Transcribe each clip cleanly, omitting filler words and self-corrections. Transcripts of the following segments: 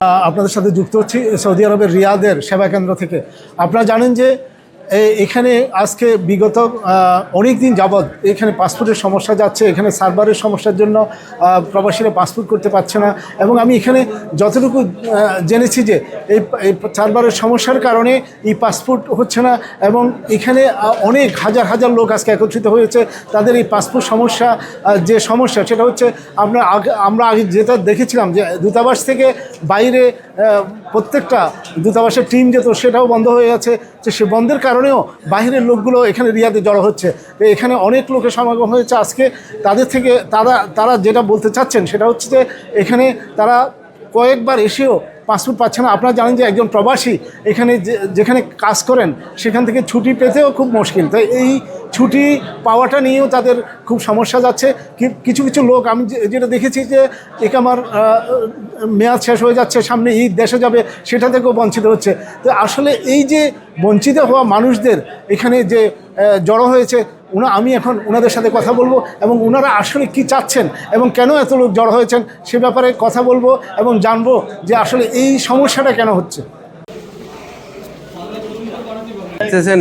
আপনাদের সাথে যুক্ত হচ্ছি সৌদি আরবের রিয়াদের সেবা কেন্দ্র থেকে। আপনারা জানেন যে এখানে আজকে বিগত অনেক দিন যাবৎ এখানে পাসপোর্টের সমস্যা যাচ্ছে, এখানে সার্ভারের সমস্যার জন্য প্রবাসীরা পাসপোর্ট করতে পারছে না। এবং আমি এখানে যতটুকু জেনেছি যে এই সার্ভারের সমস্যার কারণে এই পাসপোর্ট হচ্ছে না, এবং এখানে অনেক হাজার হাজার লোক আজকে একত্রিত হয়েছে। তাদের এই পাসপোর্ট সমস্যা যে সমস্যা সেটা হচ্ছে আমরা আগে যেটা দেখেছিলাম যে দূতাবাস থেকে বাইরে প্রত্যেকটা দূতাবাসের টিম যেত, সেটাও বন্ধ হয়ে গেছে। যে সে বন্ধের কারণেও বাইরের লোকগুলো এখানে রিয়াদে জড়ো হচ্ছে। এখানে অনেক লোকের সমাগম হয়েছে আজকে। তাদের থেকে তারা যেটা বলতে চাচ্ছেন সেটা হচ্ছে যে এখানে তারা কয়েকবার এসেও পাসপোর্ট পাচ্ছে না। আপনারা জানেন যে একজন প্রবাসী এখানে যেখানে কাজ করেন সেখান থেকে ছুটি পেতেও খুব মুশকিল। তাই এই ছুটি পাওয়াটা নিয়েও তাদের খুব সমস্যা যাচ্ছে। কিছু কিছু লোক আমি যেটা দেখেছি যে একামার মেয়াদ শেষ হয়ে যাচ্ছে, সামনে ঈদ দেশে যাবে, সেটা থেকেও বঞ্চিত হচ্ছে। তো আসলে এই যে বঞ্চিত হওয়া মানুষদের এখানে যে জড়ো হয়েছে, আমি এখন ওনাদের সাথে কথা বলবো এবং ওনারা আসলে কি চাচ্ছেন এবং কেন এত লোক জড়ো হয়েছেন সে ব্যাপারে কথা বলবো এবং জানবো যে আসলে এই সমস্যাটা কেন হচ্ছে।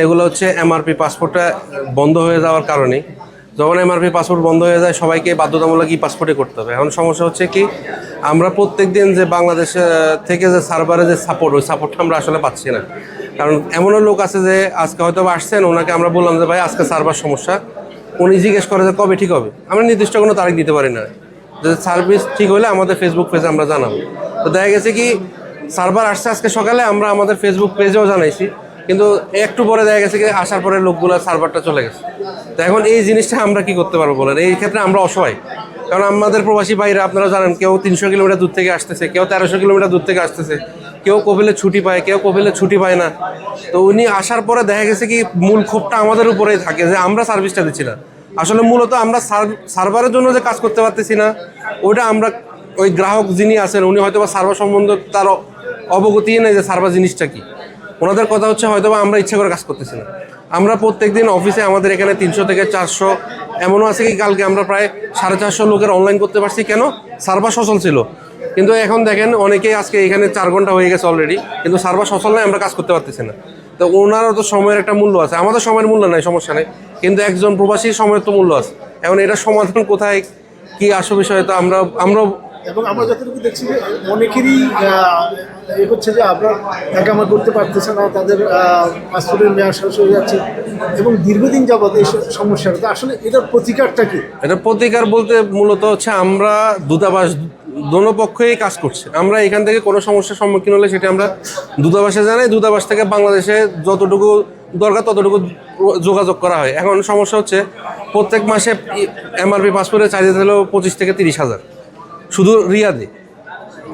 এগুলো হচ্ছে এমআরপি পাসপোর্টটা বন্ধ হয়ে যাওয়ার কারণে। যখন এমআরপি পাসপোর্ট বন্ধ হয়ে যায় সবাইকে বাধ্যতামূলক পাসপোর্টে করতে হবে। এখন সমস্যা হচ্ছে কি, আমরা প্রত্যেক দিন যে বাংলাদেশ থেকে যে সার্ভারে যে সাপোর্ট, ওই সাপোর্টটা আমরা আসলে পাচ্ছি না। কারণ এমনও লোক আছে যে আজকে হয়তো আসছেন, ওনাকে আমরা বললাম যে ভাই আজকে সার্ভার সমস্যা, উনি জিজ্ঞেস করে যে কবে ঠিক হবে। আমরা নির্দিষ্ট কোনো তারিখ দিতে পারি না, যে সার্ভিস ঠিক হলে আমাদের ফেসবুক পেজে আমরা জানাবো। তো দেখা গেছে কি সার্ভার আসছে আজকে সকালে, আমরা আমাদের ফেসবুক পেজেও জানাইছি, কিন্তু একটু পরে দেখা গেছে কি আসার পরে লোকগুলো সার্ভারটা চলে গেছে। তো এখন এই জিনিসটা আমরা কি করতে পারবো বলেন? এই ক্ষেত্রে আমরা অসহায়। কারণ আমাদের প্রবাসী ভাইরা আপনারা জানেন, কেউ 300 কিলোমিটার দূর থেকে আসতেছে, কেউ 1300 কিলোমিটার দূর থেকে আসতেছে, কেউ কপিলে ছুটি পায়, কেউ কপিলে ছুটি পায় না। তো উনি আসার পরে দেখা গেছে কি মূল ক্ষোভটা আমাদের উপরেই থাকে যে আমরা সার্ভিসটা দিচ্ছি না। আসলে মূলত আমরা সার্ভারের জন্য যে কাজ করতে পারতেছি না, ওইটা আমরা ওই গ্রাহক যিনি আছেন উনি হয়তো বা সার্ভার সম্বন্ধে তার অবগতিই নেই যে সার্ভার জিনিসটা কি। ওনাদের কথা হচ্ছে হয়তো বা আমরা ইচ্ছা করে কাজ করতেছি না। আমরা প্রত্যেক দিন অফিসে আমাদের এখানে 300 থেকে 400, এমনও আছে কি কালকে আমরা প্রায় 450 লোকের অনলাইন করতে পারছি। কেন? সার্ভার সচল ছিল। কিন্তু এখন দেখেন অনেকেই আজকে এখানে 4 ঘন্টা হয়ে গেছে অলরেডি, কিন্তু সার্ভার সচল নয়, আমরা কাজ করতে পারতেছি না। তো ওনারও তো সময়ের একটা মূল্য আছে, আমাদের সময়ের মূল্য নাই, সমস্যা নেই, কিন্তু একজন প্রবাসীর সময়ের তো মূল্য আছে। এখন এটা সমাধান কোথায় কি আসল বিষয় তো আমরা এবং আমরা যতটুকু দেখছি যে অনেকেরই হচ্ছে যে আপনার একামা করতে পারতেছে না, তাদের পাসপোর্টের মেয়াদ শেষ হয়ে যাচ্ছে এবং দীর্ঘদিন যাবৎ এই সমস্যাটা। তো আসলে এটার প্রতিকারটা কি? এটার প্রতিকার বলতে মূলত হচ্ছে আমরা দূতাবাস দোনো পক্ষেই কাজ করছে। আমরা এখান থেকে কোনো সমস্যার সম্মুখীন হলে সেটা আমরা দূতাবাসে জানাই, দূতাবাস থেকে বাংলাদেশে যতটুকু দরকার ততটুকু যোগাযোগ করা হয়। এখন সমস্যা হচ্ছে প্রত্যেক মাসে এমআরপি পাসপোর্টের চার্জেস হলো 25 থেকে 30,000 শুধু রিয়াদে,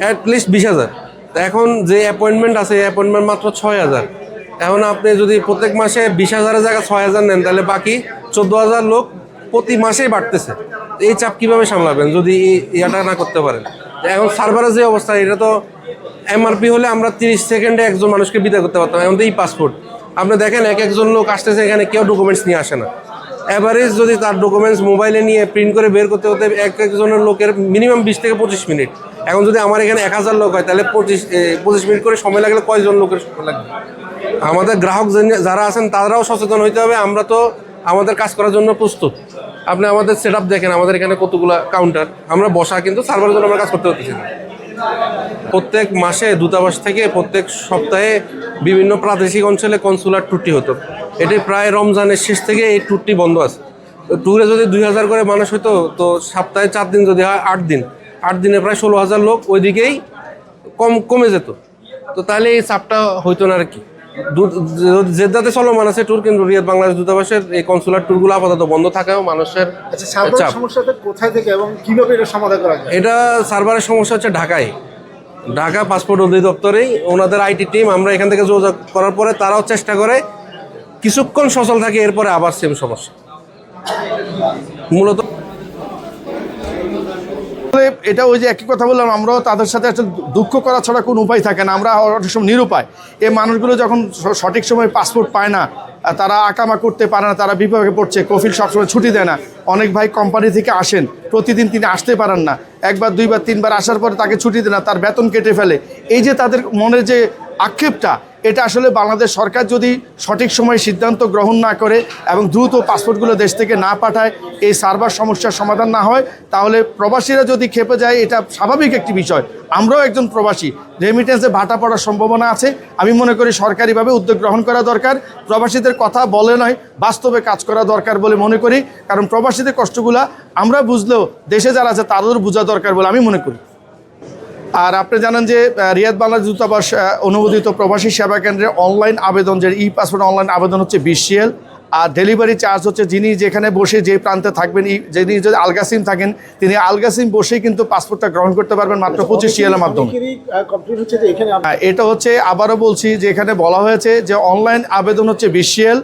অ্যাটলিস্ট 20,000। তা এখন যে অ্যাপয়েন্টমেন্ট আছে এই অ্যাপয়েন্টমেন্ট মাত্র 6,000। এখন আপনি যদি প্রত্যেক মাসে 20,000-এর জায়গায় 6,000 নেন, তাহলে বাকি 14,000 লোক প্রতি মাসেই বাড়তেছে। এই চাপ কীভাবে সামলাবেন যদি ইয়াটা না করতে পারেন? এখন সার্ভারের যে অবস্থা, এটা তো এমআরপি হলে আমরা 30 সেকেন্ডে একজন মানুষকে বিদায় করতে পারতাম। এখন তো এই পাসপোর্ট আপনি দেখেন একজন লোক আসতেছে, এখানে কেউ ডকুমেন্টস নিয়ে আসে না। অ্যাভারেজ যদি তার ডকুমেন্টস মোবাইলে নিয়ে প্রিন্ট করে বের করতে হতে একজনের লোকের মিনিমাম 20 থেকে 25 মিনিট। এখন যদি আমার এখানে 1000 লোক হয় তাহলে 25 মিনিট করে সময় লাগলে কয়জন লোকের সময় লাগবে? আমাদের গ্রাহক যারা আছেন তারাও সচেতন হইতে হবে। আমরা তো আমাদের কাজ করার জন্য প্রস্তুত। আপনি আমাদের সেট আপ দেখেন, আমাদের এখানে কতগুলো কাউন্টার, আমরা বসা, কিন্তু সার্ভারের জন্য আমরা কাজ করতে হতেছি না। প্রত্যেক মাসে দূতাবাস থেকে প্রত্যেক সপ্তাহে বিভিন্ন প্রাদেশিক অঞ্চলে কনসুলার ট্যুরটি হতো। এটি প্রায় রমজানের শেষ থেকে এই ট্যুরটি বন্ধ আছে। তো ট্যুরে যদি 2000 করে মানুষ হতো, তো সপ্তাহে 4 দিন যদি হয় 8 দিন, 8 দিনে প্রায় 16,000 লোক ওইদিকেই কমে যেত। তো তাহলে এই চাপটা হইতো না আর কি। জেদ্দাতে চলমান আছে ট্যুর, কিন্তু রিয়াদ বাংলাদেশ দূতাবাসের এই কনসুলার ট্যুরগুলো আপাতত বন্ধ থাকেও মানুষের চাপ। সমস্যাটা কোথায় থেকে এবং কিভাবে এটা সমাধান করা যায়? এটা সার্ভারের সমস্যা হচ্ছে ঢাকা পাসপোর্ট অধিদপ্তরেই ওনাদের আইটি টিম, আমরা এখান থেকে যোগাযোগ করার পরে তারাও চেষ্টা করে, কিছুক্ষণ সচল থাকে, এরপরে আবার সেম সমস্যা। মূলত এটা ওই যে একই কথা বললাম, আমরাও তাদের সাথে একটা দুঃখ করা ছাড়া কোনো উপায় থাকে না। আমরা অনেক সময় নিরুপায়। এই মানুষগুলো যখন সঠিক সময় পাসপোর্ট পায় না, তারা আকামা করতে পারে না, তারা বিভাগে পড়ছে, কফিল সবসময় ছুটি দেয় না। অনেক ভাই কোম্পানি থেকে আসেন, প্রতিদিন তিনি আসতে পারেন না, একবার দুইবার তিনবার আসার পরে তাকে ছুটি দেয় না, তার বেতন কেটে ফেলে। এই যে তাদের মনের যে আক্ষেপটা, এটা আসলে বাংলাদেশ সরকার যদি সঠিক সময়ে সিদ্ধান্ত গ্রহণ না করে এবং দ্রুত পাসপোর্টগুলো দেশ থেকে না পাঠায়, এই সার্ভার সমস্যার সমাধান না হয়, তাহলে প্রবাসীরা যদি খেপে যায়, এটা স্বাভাবিক একটি বিষয়। আমরাও একজন প্রবাসী, রেমিটেন্সে ভাটা পড়ার সম্ভাবনা আছে। আমি মনে করি সরকারিভাবে উদ্যোগ গ্রহণ করা দরকার, প্রবাসীদের কথা বলে নয়, বাস্তবে কাজ করা দরকার বলে মনে করি। কারণ প্রবাসীদের কষ্টগুলা আমরা বুঝলেও দেশে যারা আছে তাদেরও বোঝা দরকার বলে আমি মনে করি। আর আপনি জানেন যে রিয়াদ বাংলাদেশ দূতাবাস অনুমোদিত প্রবাসী সেবা কেন্দ্রে অনলাইন আবেদন, যে ই পাসপোর্ট অনলাইন আবেদন হচ্ছে 20 রিয়াল, আর ডেলিভারি চার্জ হচ্ছে যিনি যেখানে বসে যে প্রান্তে থাকবেন, যিনি যদি আলগাসিম থাকেন তিনি আলগাসিম বসেই কিন্তু পাসপোর্টটা গ্রহণ করতে পারবেন মাত্র 25 রিয়ালের মাধ্যমে। এটা হচ্ছে, আবারও বলছি যে এখানে বলা হয়েছে যে অনলাইন আবেদন হচ্ছে 20 রিয়াল,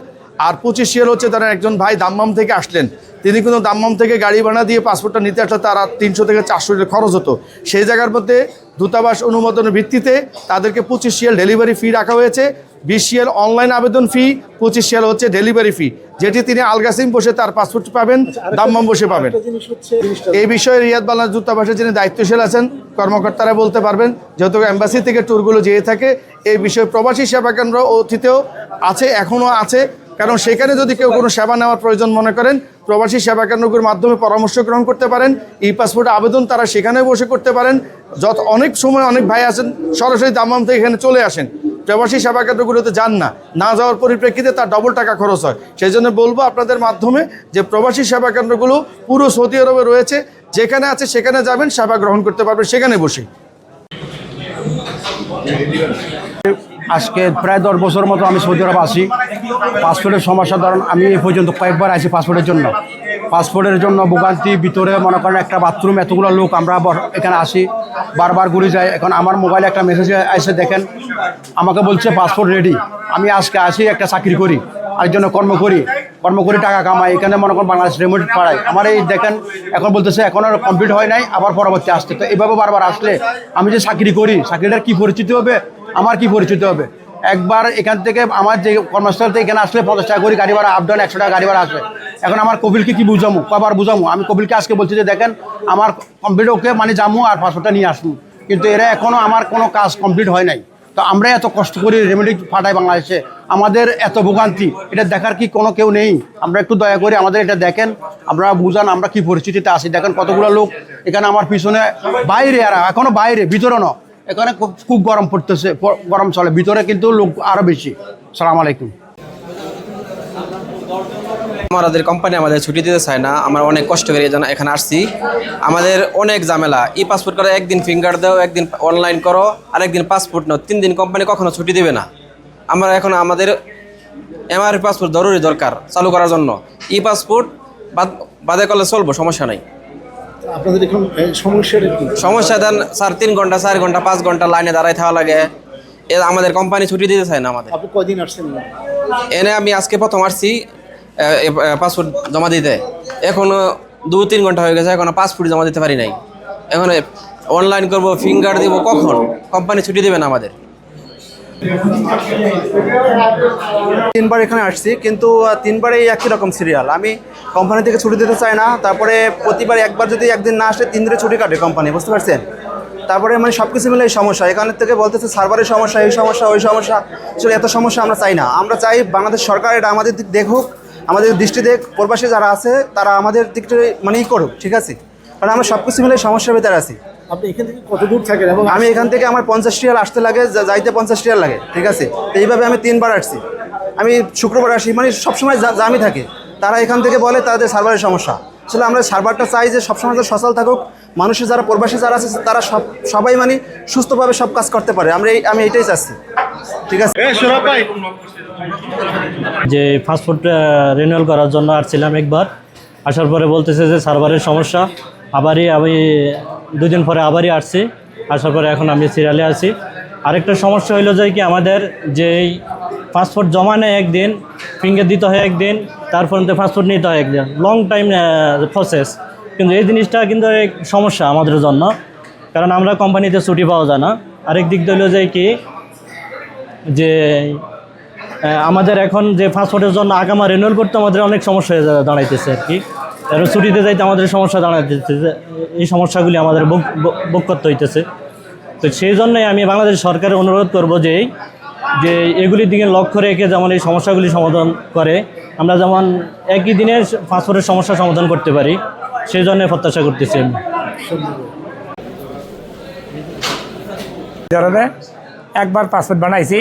আর 25 রিয়াল হচ্ছে তারা একজন ভাই দাম্মাম থেকে আসলেন, তিনি কিন্তু দাম্মাম থেকে গাড়ি ভাড়া দিয়ে পাসপোর্টটা নিতে আসলে তারা 300 থেকে 400 রিয়াল খরচ হতো। সেই জায়গার মধ্যে দূতাবাস অনুমোদনের ভিত্তিতে তাদেরকে 25 রিয়াল ডেলিভারি ফি রাখা হয়েছে। 20 রিয়াল অনলাইন আবেদন ফি, 25 রিয়াল হচ্ছে ডেলিভারি ফি, যেটি তিনি আলগাসিম বসে তার পাসপোর্ট পাবেন, দাম্মাম বসে পাবেন। এই বিষয়ে রিয়াদ বাংলাদেশ দূতাবাসের যিনি দায়িত্বশীল আছেন কর্মকর্তারা বলতে পারবেন, যেহেতু এম্বাসি থেকে ট্যুরগুলো যেয়ে থাকে। এই বিষয়ে প্রবাসী সেবা কেন্দ্র অতীতেও আছে, এখনও আছে, কারণ সেখানে যদি কেউ কোনো সেবা নেওয়ার প্রয়োজন মনে করেন, প্রবাসী সেবা কেন্দ্রগুলোর মাধ্যমে পরামর্শ গ্রহণ করতে পারেন। ই পাসপোর্ট আবেদন তারা সেখানে বসে করতে পারেন। অনেক সময় অনেক ভাই আছেন সরাসরি দাম্মাম থেকে এখানে চলে আসেন, প্রবাসী সেবা কেন্দ্রগুলোতে যান না যাওয়ার পরিপ্রেক্ষিতে তার ডবল টাকা খরচ হয়। সেই জন্য বলবো আপনাদের মাধ্যমে যে প্রবাসী সেবা কেন্দ্রগুলো পুরো সৌদি আরবে রয়েছে, যেখানে আছে সেখানে যাবেন, সেবা গ্রহণ করতে পারবেন সেখানে বসে। আজকে প্রায় 10 বছর মতো আমি সৌদি আরব আসি। পাসপোর্টের সমস্যা, ধরুন আমি এই পর্যন্ত কয়েকবার আসি পাসপোর্টের জন্য ভোগান্তি। ভিতরে মনে করেন একটা বাথরুম, এতগুলো লোক, আমরা এখানে আসি, বারবার ঘুরে যাই। এখন আমার মোবাইলে একটা মেসেজ এসে দেখেন, আমাকে বলছে পাসপোর্ট রেডি। আমি আজকে আসি, একটা চাকরি করি, আরেকজনে কর্ম করি, টাকা কামাই, এখানে মনে করেন বাংলাদেশ রেমিট পাড়াই। আমার এই দেখেন এখন বলতেছে এখনও কমপ্লিট হয় নাই, আবার পরবর্তী আসতে। তো এইভাবে বারবার আসলে আমি যে চাকরি করি, চাকরিটার কী পরিচিতি হবে, আমার কি পরিচিত হবে? একবার এখান থেকে আমার যে কর্মস্থল থেকে এখানে আসলে 50 টাকা করে গাড়ি ভাড়া, আপ ডাউন 100 টাকা গাড়ি ভাড়া আসবে। এখন আমার কপিলকে কি বুঝামো, কবার বুঝামো? আমি কপিলকে আজকে বলছি যে দেখেন আমার কমপ্লিট ওকে, মানে যাবো আর পাসপোর্টটা নিয়ে আসবো, কিন্তু এরা এখনও আমার কোনো কাজ কমপ্লিট হয় নাই। তো আমরা এত কষ্ট করি, রেমিডি পাঠাই বাংলাদেশে, আমাদের এত ভোগান্তি, এটা দেখার কি কোনো কেউ নেই? আমরা একটু দয়া করে আমাদের এটা দেখেন, আমরা বুঝান আমরা কি পরিস্থিতিতে আসি। দেখেন কতগুলো লোক এখানে আমার পিছনে, বাইরে, আর এখনও বাইরে, ভিতরে না, এখানে খুব গরম পড়তেছে, গরম চলে, ভিতরে কিন্তু লোক আরও বেশি। সালাম আলাইকুম। আমাদের কোম্পানি আমাদের ছুটি দিতে চায় না, আমরা অনেক কষ্ট করে এখানে আসছি। আমাদের অনেক ঝামেলা, ই পাসপোর্ট করো, একদিন ফিঙ্গার দাও, একদিন অনলাইন করো, আর একদিন পাসপোর্ট নাও, 3 দিন কোম্পানি কখনো ছুটি দেবে না। আমরা এখন আমাদের এমআরএফ পাসপোর্ট জরুরি দরকার চালু করার জন্য। ই পাসপোর্ট বাদে করলে চলবো, সমস্যা নাই। আপনাদের এখন সমস্যা দেন স্যার, 3 ঘন্টা 4 ঘন্টা 5 ঘন্টা লাইনে দাঁড়াই থাকা লাগে। আমাদের কোম্পানি ছুটি দিতে চায় না আমাদের। আপনি কয়দিন আসছেন? এনে আমি আজকে প্রথম আসছি পাসপোর্ট জমা দিতে, এখনো 2-3 ঘন্টা হয়ে গেছে, এখনো পাসপোর্ট জমা দিতে পারি নাই। এখন অনলাইন করবো, ফিঙ্গার দিব, কখন কোম্পানি ছুটি দেবে না আমাদের? 3বার এখানে আসছি, কিন্তু 3বারেই একই রকম সিরিয়াল। আমি কোম্পানি থেকে ছুটি দিতে চাই না, তারপরে প্রতিবার একবার যদি একদিন না আসে 3 দিনে ছুটি কাটে কোম্পানি, বুঝতে পারছেন? তারপরে মানে সব কিছু মিলে এই সমস্যা, এখানের থেকে বলতেছে সার্ভারের সমস্যা, এই সমস্যা, ওই সমস্যা। আসলে এত সমস্যা আমরা চাই না। আমরা চাই বাংলাদেশ সরকার এটা আমাদের দিক দেখুক, আমাদের দৃষ্টি দেখ, প্রবাসী যারা আছে তারা আমাদের দিকটা মানে করুক, ঠিক আছে? কারণ আমরা সব কিছু মিলে সমস্যার ভিতরে আছি। আপনি এখান থেকে কত দূর থাকেন? এবং আমি এখান থেকে আমার 50 রিয়াল আসতে লাগে, যাইতে 50 রিয়াল লাগে, ঠিক আছে? তো এইভাবে আমি 3বার আসছি। আমি শুক্রবার আসি, মানে সবসময় জামই থাকে। তারা এখান থেকে বলে তাদের সার্ভারের সমস্যা। আসলে আমরা সার্ভারটা চাই যে সবসময় সচল থাকুক, মানুষের যারা প্রবাসী যারা আছে তারা সবাই মানে সুস্থভাবে সব কাজ করতে পারে। আমি এইটাই চাচ্ছি, ঠিক আছে? যে পাসপোর্ট রিনিউয়াল করার জন্য আসছিলাম একবার, আসার পরে বলতেছে যে সার্ভারের সমস্যা। আবারই আমি 2 দিন পরে আবারই আসছি, আসার পরে এখন আমি সিরিয়ালে আছি। আরেকটা সমস্যা হইলো যে কি আমাদের যেই পাসপোর্ট জমা নেয় একদিন, ফিঙ্গার দিতে হয় একদিন, তারপর পাসপোর্ট নিতে হয় একদিন, লং টাইম প্রসেস। কিন্তু এই জিনিসটা কিন্তু এক সমস্যা আমাদের জন্য, কারণ আমরা কোম্পানিতে ছুটি পাওয়া যায় না। আরেক দিক হইলো যে কি যে আমাদের এখন যে পাসপোর্টের জন্য আগামা রিনিউয়াল করতে আমাদের অনেক সমস্যা হয়ে দাঁড়াইতেছে আর কি। আর ছুটিতে যাইতে আমাদের সমস্যা দাঁড়াইতেছে, যে এই সমস্যাগুলি আমাদের ভোগ করতে হইতেছে। তো সেই জন্যই আমি বাংলাদেশ সরকারের অনুরোধ করব যে এগুলির দিকে লক্ষ্য রেখে যেমন এই সমস্যাগুলি সমাধান করে, আমরা যেমন একই দিনে পাসপোর্টের সমস্যা সমাধান করতে পারি, সেই জন্য প্রত্যাশা করতেছি আমি। একবার পাসপোর্ট বানাইছি,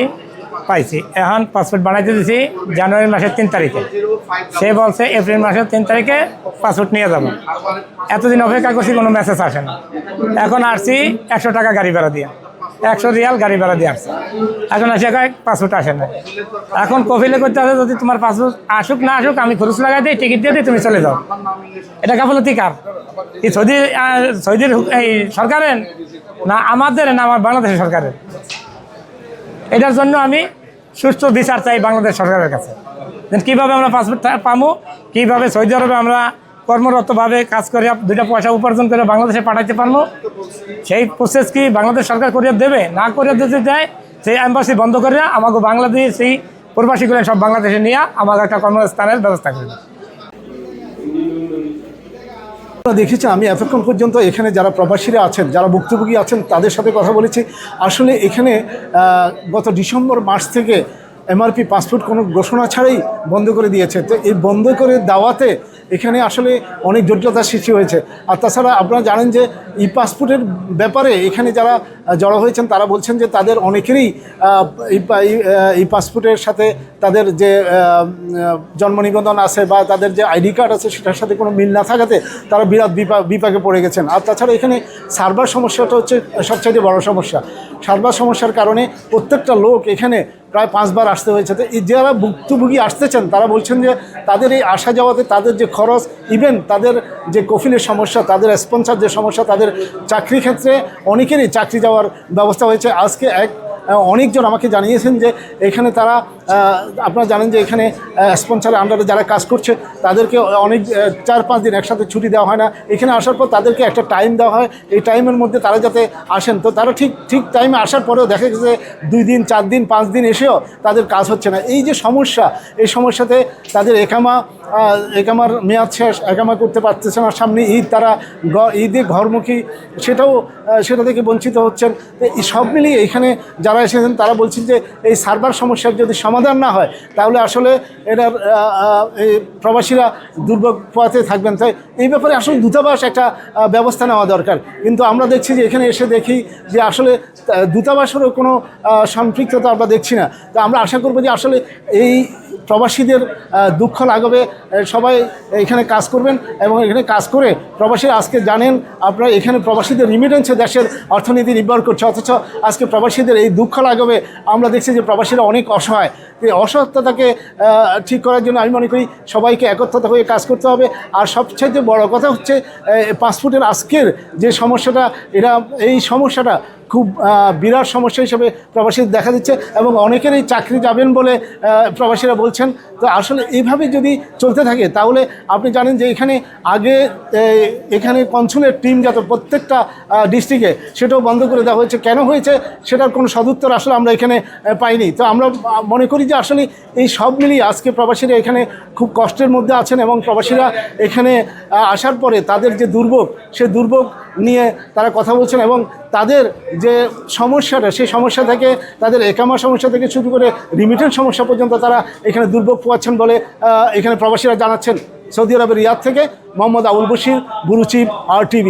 পাইছি। এখন পাসপোর্ট বানাইতে দিছি জানুয়ারি মাসের 3 তারিখে। সে বলছে এপ্রিল মাসের 3 তারিখে পাসপোর্ট নিয়ে যাব। এতদিন অপেক্ষা করছি, কোনো মেসেজ আসে না। এখন আসছি 100 টাকা গাড়ি ভাড়া দিয়ে, 100 রিয়াল গাড়ি ভাড়া দিয়ে আসছে। এখন আসে পাসপোর্ট আসে না। এখন কফিলে করতে হবে, যদি তোমার পাসপোর্ট আসুক না আসুক আমি খরচ লাগাই দিই, টিকিট দিয়ে দিই, তুমি চলে যাও। এটা গাফলতি কার? এই সৌদির এই সরকারের না আমাদের, না আমার বাংলাদেশের সরকারের? এটার জন্য আমি সুষ্ঠু বিচার চাই বাংলাদেশ সরকারের কাছে। কীভাবে আমরা পাসপোর্ট পাবো, কীভাবে সৌদি আরবে আমরা কর্মরতভাবে কাজ করে 2টা পয়সা উপার্জন করে বাংলাদেশে পাঠাইতে পারবো, সেই প্রসেস কি বাংলাদেশ সরকার করিয়ে দেবে? না করিয়ে দিতে দেয়, সেই এম্বাসি বন্ধ করে আমাকে বাংলাদেশ সেই প্রবাসীগুলো সব বাংলাদেশে নিয়ে আমাকে একটা কর্মস্থানের ব্যবস্থা করবে। দেখেছি আমি এতক্ষণ পর্যন্ত এখানে যারা প্রবাসীরা আছেন, যারা ভুক্তভোগী আছেন, তাদের সাথে কথা বলেছি। আসলে এখানে গত ডিসেম্বর মাস থেকে এমআরপি পাসপোর্ট কোনো ঘোষণা ছাড়াই বন্ধ করে দিয়েছে। তো এই বন্ধ করে দেওয়াতে এখানে আসলে অনেক জটিলতার সৃষ্টি হয়েছে। আর তাছাড়া আপনারা জানেন যে ই পাসপোর্টের ব্যাপারে এখানে যারা জড়ো হয়েছেন তারা বলছেন যে তাদের অনেকেরই এই পাসপোর্টের সাথে তাদের যে জন্ম নিবন্ধন আছে বা তাদের যে আইডি কার্ড আছে সেটার সাথে কোনো মিল না থাকাতে তারা বিরাট বিপাকে পড়ে গেছেন। আর তাছাড়া এখানে সার্ভার সমস্যাটা হচ্ছে সবচাইতে বড় সমস্যা। সার্ভার সমস্যার কারণে প্রত্যেকটা লোক এখানে প্রায় 5 বার আসতে হয়েছে। তো এই যারা ভুক্তভোগী আসতেছেন তারা বলছেন যে তাদের এই আসা যাওয়াতে তাদের যে খরচ, ইভেন তাদের যে কফিলের সমস্যা, তাদের স্পন্সর যে সমস্যা, তাদের চাকরি ক্ষেত্রে অনেকেরই চাকরি যাওয়ার ব্যবস্থা হয়েছে। আজকে অনেকজন আমাকে জানিয়েছেন যে এখানে তারা, আপনারা জানেন যে এখানে স্পন্সরের আন্ডারে যারা কাজ করছে তাদেরকে অনেক 4-5 দিন একসাথে ছুটি দেওয়া হয় না। এখানে আসার পর তাদেরকে একটা টাইম দেওয়া হয়, এই টাইমের মধ্যে তারা যাতে আসেন। তো তারা ঠিক টাইমে আসার পরেও দেখা গেছে 2 দিন 4 দিন 5 দিন এসেও তাদের কাজ হচ্ছে না। এই যে সমস্যা, এই সমস্যাতে তাদের একামার মেয়াদ শেষ, একামা করতে পারতেছে না। সামনে ঈদ, তারা ঈদে ঘরমুখী, সেটা থেকে বঞ্চিত হচ্ছেন। এই সব মিলিয়ে এখানে যারা এসেছেন তারা বলছেন যে এই সার্ভার সমস্যার যদি সমাধান না হয় তাহলে আসলে এটার এই প্রবাসীরা দুর্ভোগ পোয়াতে থাকবেন। তাই এই ব্যাপারে আসলে দূতাবাস একটা ব্যবস্থা নেওয়া দরকার। কিন্তু আমরা দেখছি যে এখানে এসে দেখি যে আসলে দূতাবাসেরও কোনো সম্পৃক্ততা আমরা দেখছি না। তো আমরা আশা করব যে আসলে এই প্রবাসীদের দুঃখ লাঘবে সবাই এখানে কাজ করবেন এবং এখানে কাজ করে প্রবাসীরা, আজকে জানেন আপনারা এখানে প্রবাসীদের রিমিটেন্সে দেশের অর্থনীতি নির্ভর করছে, অথচ আজকে প্রবাসীদের এই দুঃখ লাঘবে আমরা দেখছি যে প্রবাসীরা অনেক অসহায়। এই অসহায়তাকে ঠিক করার জন্য আমি মনে করি সবাইকে একত্রিত হয়ে কাজ করতে হবে। আর সবচাইতে বড় কথা হচ্ছে পাসপোর্টের আজকের যে সমস্যাটা, এই সমস্যাটা খুব বিরাট সমস্যা হিসেবে প্রবাসীদের দেখা দিচ্ছে এবং অনেকেরই চাকরি যাবেন বলে প্রবাসীরা বলছেন। তো আসলে এইভাবে যদি চলতে থাকে তাহলে আপনি জানেন যে এখানে কনসুলের টিম যত প্রত্যেকটা ডিস্ট্রিক্টে, সেটাও বন্ধ করে দেওয়া হয়েছে। কেন হয়েছে সেটার কোনো সদুত্তর আসলে আমরা এখানে পাইনি। তো আমরা মনে করি যে আসলে এই সব মিলিয়ে আজকে প্রবাসীরা এখানে খুব কষ্টের মধ্যে আছেন এবং প্রবাসীরা এখানে আসার পরে তাদের যে দুর্ভোগ, সেই দুর্ভোগ নিয়ে তারা কথা বলছেন এবং তাদের যে সমস্যাটা, সেই সমস্যা থেকে, তাদের একামা সমস্যা থেকে শুরু করে রিমিটেন্স সমস্যা পর্যন্ত তারা এখানে দুর্ভোগ পোয়াচ্ছেন বলে এখানে প্রবাসীরা জানাচ্ছেন। সৌদি আরবের রিয়াদ থেকে Mohammad Abul Bashir, bureau chief, RTV।